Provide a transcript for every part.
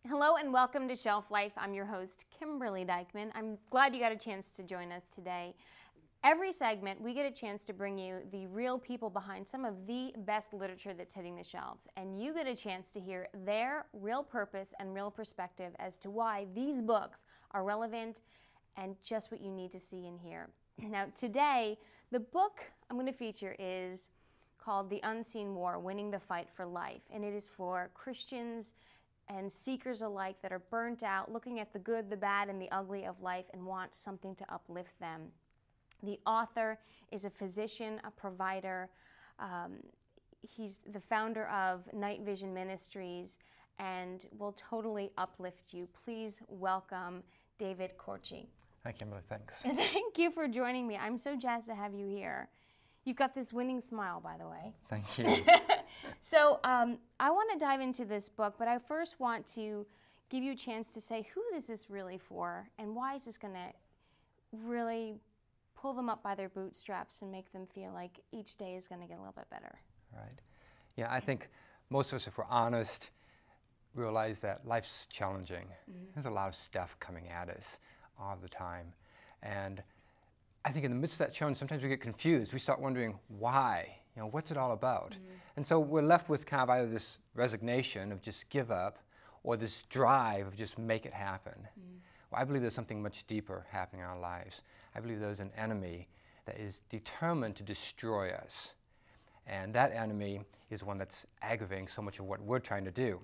Hello and welcome to Shelf Life. I'm your host, Kimberly Dykeman. I'm glad you got a chance to join us today. Every segment, we get a chance to bring you the real people behind some of the best literature that's hitting the shelves. And you get a chance to hear their real purpose and real perspective as to why these books are relevant and just what you need to see and hear. Now, today, the book I'm going to feature is called The Unseen War, Winning the Fight for Life. And it is for Christians and seekers alike that are burnt out, looking at the good, the bad, and the ugly of life and want something to uplift them. The author is a physician, a provider. He's the founder of Knight Vision Ministries and will totally uplift you. Please welcome David Kortje. Hi, Kimberly. Thanks. Thank you for joining me. I'm so jazzed to have you here. You've got this winning smile, by the way. Thank you. So I want to dive into this book, but I first want to give you a chance to say who this is really for and why is this going to really pull them up by their bootstraps and make them feel like each day is going to get a little bit better. Right. Yeah, I think most of us, if we're honest, realize that life's challenging. There's a lot of stuff coming at us all the time. And I think in the midst of that challenge, sometimes we get confused. We start wondering why, what's it all about? And so we're left with kind of either this resignation of just give up or this drive of just make it happen. Well, I believe there's something much deeper happening in our lives. I believe there's an enemy that is determined to destroy us. And that enemy is one that's aggravating so much of what we're trying to do.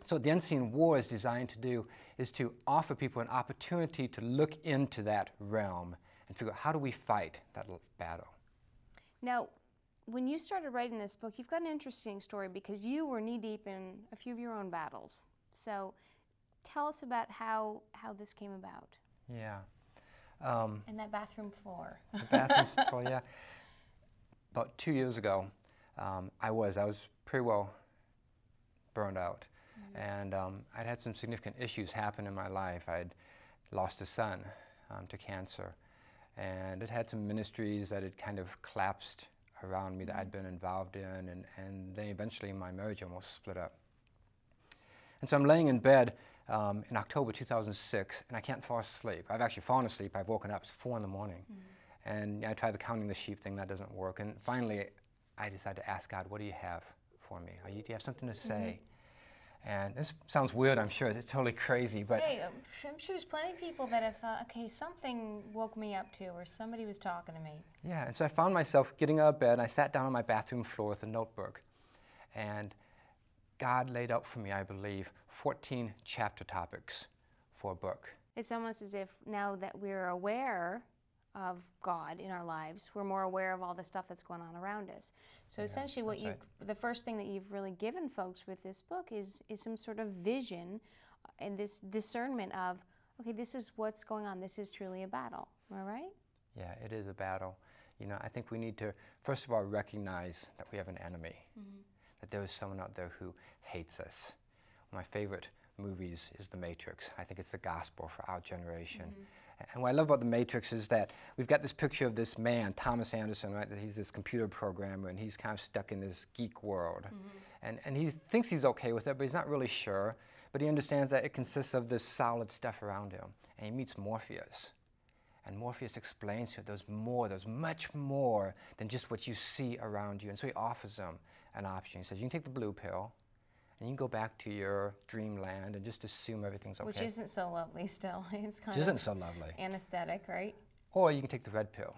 So what the Unseen War is designed to do is to offer people an opportunity to look into that realm and figure out how do we fight that battle. Now, when you started writing this book, you've got an interesting story because you were knee-deep in a few of your own battles. So tell us about how this came about. Yeah. And that bathroom floor. The bathroom floor, yeah. About 2 years ago, I was pretty well burned out. And I'd had some significant issues happen in my life. I'd lost a son to cancer. And it had some ministries that had kind of collapsed around me that I'd been involved in, and then eventually my marriage almost split up. And so I'm laying in bed in October 2006, and I can't fall asleep. I've actually fallen asleep. I've woken up. It's 4 in the morning. And I tried the counting the sheep thing. That doesn't work. And finally, I decided to ask God, what do you have for me? Do you have something to say? And this sounds weird, I'm sure. It's totally crazy, but... Hey, I'm sure there's plenty of people that have thought, okay, something woke me up too, or somebody was talking to me. Yeah, and so I found myself getting out of bed, and I sat down on my bathroom floor with a notebook. And God laid out for me, I believe, 14 chapter topics for a book. It's almost as if now that we're aware of God in our lives, we're more aware of all the stuff that's going on around us. So essentially the first thing that you've really given folks with this book is some sort of vision and this discernment of, okay, this is what's going on. This is truly a battle. Am I right? Yeah, it is a battle. I think we need to, first of all, recognize that we have an enemy, that there is someone out there who hates us. One of my favorite movies is The Matrix. I think it's the gospel for our generation. And what I love about The Matrix is that we've got this picture of this man, Thomas Anderson, right? That he's this computer programmer, and he's kind of stuck in this geek world. And he thinks he's okay with it, but he's not really sure. But he understands that it consists of this solid stuff around him. And he meets Morpheus. And Morpheus explains to him there's much more than just what you see around you. And so he offers him an option. He says, you can take the blue pill, and you can go back to your dreamland and just assume everything's okay. Which isn't so lovely still. It's kind Which isn't so lovely. Anesthetic, right? Or you can take the red pill,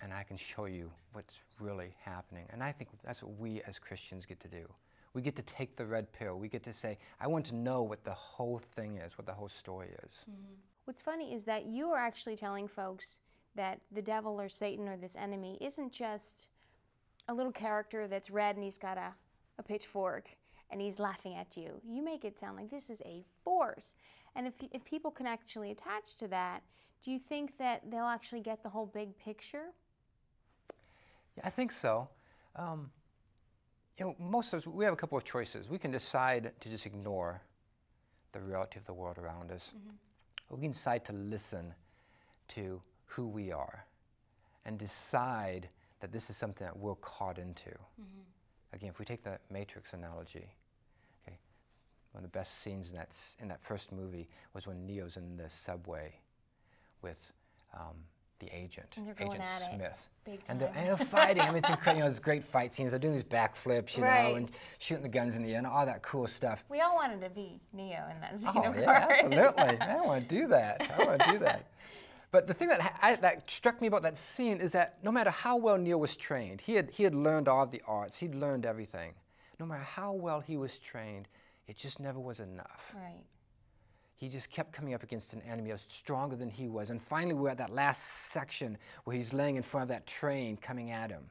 and I can show you what's really happening. And I think that's what we as Christians get to do. We get to take the red pill. We get to say, I want to know what the whole thing is, what the whole story is. What's funny is that you are actually telling folks that the devil or Satan or this enemy isn't just a little character that's red and he's got a pitchfork and he's laughing at you. You make it sound like this is a force. And if people can actually attach to that, do you think that they'll actually get the whole big picture? Yeah, I think so. Most of us, we have a couple of choices. We can decide to just ignore the reality of the world around us. Or we can decide to listen to who we are and decide that this is something that we're caught into. Again, if we take the Matrix analogy, okay, one of the best scenes in that first movie was when Neo's in the subway with the agent, and they're going Agent at Smith. It. Big And time. they're fighting. I mean, it's incredible. You know, there's great fight scenes. They're doing these backflips, you know, and shooting the guns in the air and all that cool stuff. We all wanted to be Neo in that scene. Oh, yeah, absolutely. I want to do that. I want to do that. But the thing that struck me about that scene is that no matter how well Neo was trained, he had learned all the arts, he'd learned everything. No matter how well he was trained, it just never was enough. Right. He just kept coming up against an enemy that was stronger than he was. And finally, we're at that last section where he's laying in front of that train coming at him.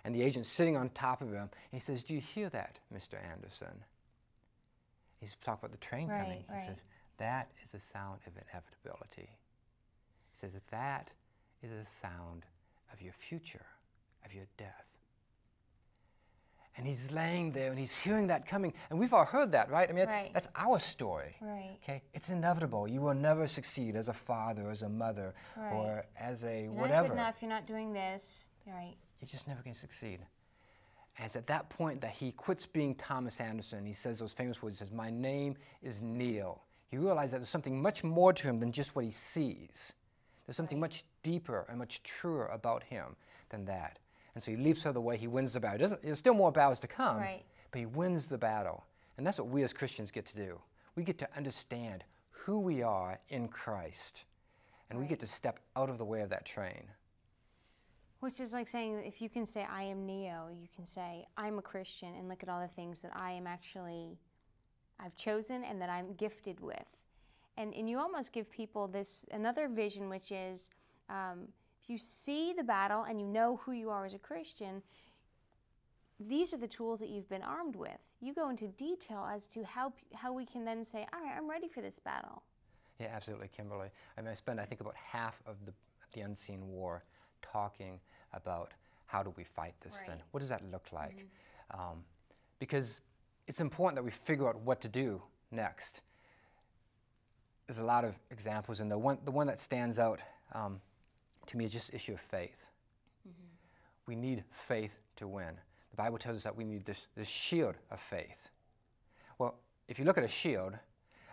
And the agent's sitting on top of him. And he says, "Do you hear that, Mr. Anderson?" He's talking about the train coming. He says, "That is a sound of inevitability." He says, "That is a sound of your future, of your death." And he's laying there and he's hearing that coming. And we've all heard that, right? I mean, that's our story. Right. Okay? It's inevitable. You will never succeed as a father, as a mother, or as a you're whatever. You're not good enough. You're not doing this. Right. You're just never going to succeed. And it's at that point that he quits being Thomas Anderson. He says those famous words. He says, "My name is Neil." He realized that there's something much more to him than just what he sees. There's something much deeper and much truer about him than that. And so he leaps out of the way, he wins the battle. There's still more battles to come, but he wins the battle. And that's what we as Christians get to do. We get to understand who we are in Christ. And we get to step out of the way of that train. Which is like saying, if you can say, "I am Neo," you can say, "I'm a Christian," and look at all the things that I've chosen and that I'm gifted with. And you almost give people another vision, which is, if you see the battle and you know who you are as a Christian, these are the tools that you've been armed with. You go into detail as to how we can then say, "All right, I'm ready for this battle." Yeah, absolutely, Kimberly. I mean, I think about half of the unseen war talking about how do we fight this thing? What does that look like? Because it's important that we figure out what to do next. There's a lot of examples, and the one that stands out to me is just the issue of faith. We need faith to win. The Bible tells us that we need this shield of faith. Well, if you look at a shield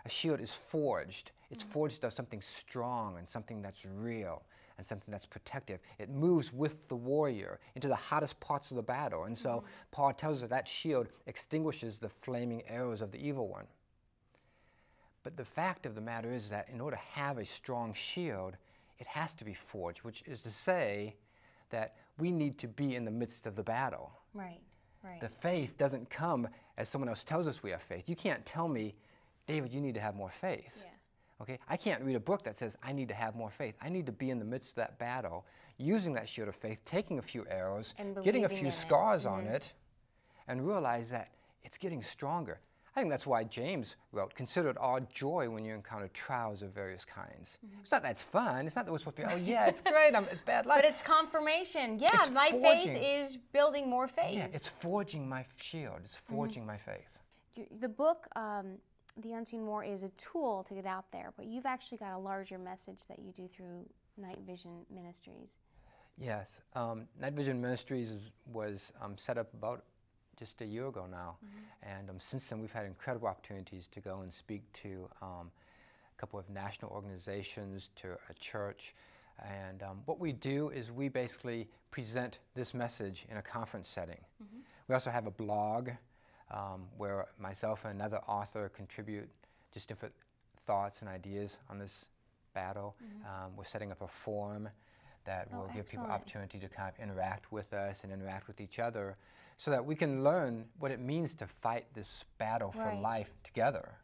is forged. It's forged of something strong and something that's real and something that's protective. It moves with the warrior into the hottest parts of the battle. And so Paul tells us that shield extinguishes the flaming arrows of the evil one. But the fact of the matter is that in order to have a strong shield, it has to be forged, which is to say that we need to be in the midst of the battle. Right. The faith doesn't come as someone else tells us we have faith. You can't tell me, "David, you need to have more faith." Okay? I can't read a book that says I need to have more faith. I need to be in the midst of that battle, using that shield of faith, taking a few arrows, getting a few scars on it, and realize that it's getting stronger. I think that's why James wrote, "Consider it all joy when you encounter trials of various kinds." It's not that it's fun. It's not that we're supposed to be, "Oh yeah, it's great, it's bad life." But it's confirmation. Yeah, it's my forging. faith is building more faith. Yeah, it's forging my shield. It's forging my faith. The book, The Unseen War, is a tool to get out there, but you've actually got a larger message that you do through Knight Vision Ministries. Yes. Knight Vision Ministries was set up about just a year ago now. And since then, we've had incredible opportunities to go and speak to a couple of national organizations, to a church. And what we do is we basically present this message in a conference setting. We also have a blog where myself and another author contribute just different thoughts and ideas on this battle. We're setting up a forum that will give people opportunity to kind of interact with us and interact with each other so that we can learn what it means to fight this battle for life together.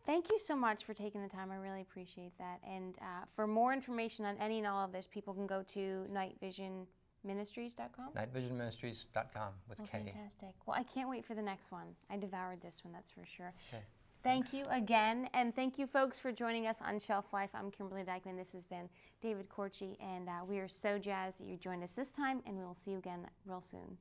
Thank you so much for taking the time. I really appreciate that. And for more information on any and all of this, people can go to knightvisionministries.com? knightvisionministries.com with K. Fantastic. Well, I can't wait for the next one. I devoured this one, that's for sure. Okay. Thank you again, and thank you folks for joining us on Shelf Life. I'm Kimberly Dykeman. This has been David Kortje, and we are so jazzed that you joined us this time, and we will see you again real soon.